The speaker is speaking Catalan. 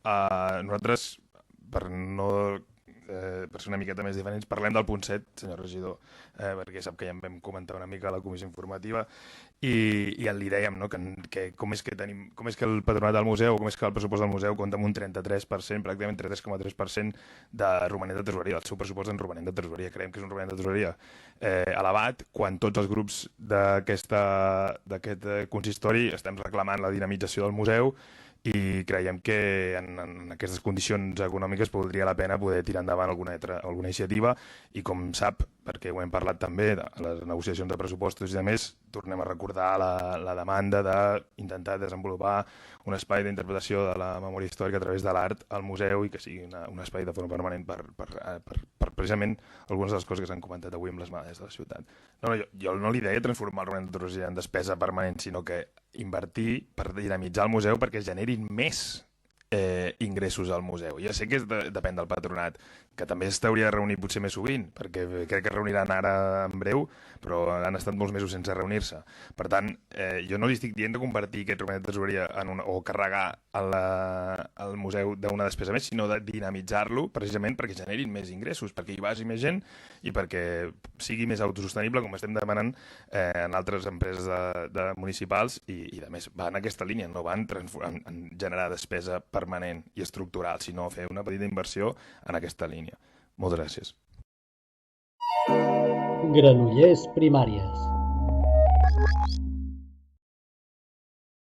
nosaltres, per no per ser una miqueta més diferents, parlem del punt 7, senyor regidor, perquè sap que ja en vam comentar una mica a la comissió informativa i li dèiem, no, que com és que el patronat del museu, com és que el pressupost del museu compta amb un 33%, pràcticament 33,3% de romanent de tresoreria, el seu pressupost en romanent de tresoreria. Creiem que és un romanent de tresoreria elevat, quan tots els grups d'aquest consistori estem reclamant la dinamització del museu i creiem que en aquestes condicions econòmiques valdria la pena poder tirar endavant alguna iniciativa i com sap, perquè ho hem parlat també de les negociacions de pressupostos i de més, tornem a recordar la demanda d'intentar desenvolupar un espai d'interpretació de la memòria històrica a través de l'art al museu i que sigui un espai de forma permanent per precisament algunes de les coses que s'han comentat avui amb les mades de la ciutat. No, jo no li deia transformar el romanent de tresoreria en despesa permanent, sinó que invertir per dinamitzar el museu perquè es generin més ingressos al museu. Ja sé que depèn del patronat, que també s'hauria de reunir potser més sovint, perquè crec que es reuniran ara en breu, però han estat molts mesos sense reunir-se. Per tant, jo no li estic dient de convertir aquest romanent de tresoreria o carregar al museu d'una despesa més, sinó de dinamitzar-lo precisament perquè generin més ingressos, perquè hi vagi més gent i perquè sigui més autosostenible, com estem demanant en altres empreses municipals i de més. Va en aquesta línia, no va en generar despesa permanent i estructural, sinó fer una petita inversió en aquesta línia. Moltes gràcies. Granollers Primàries.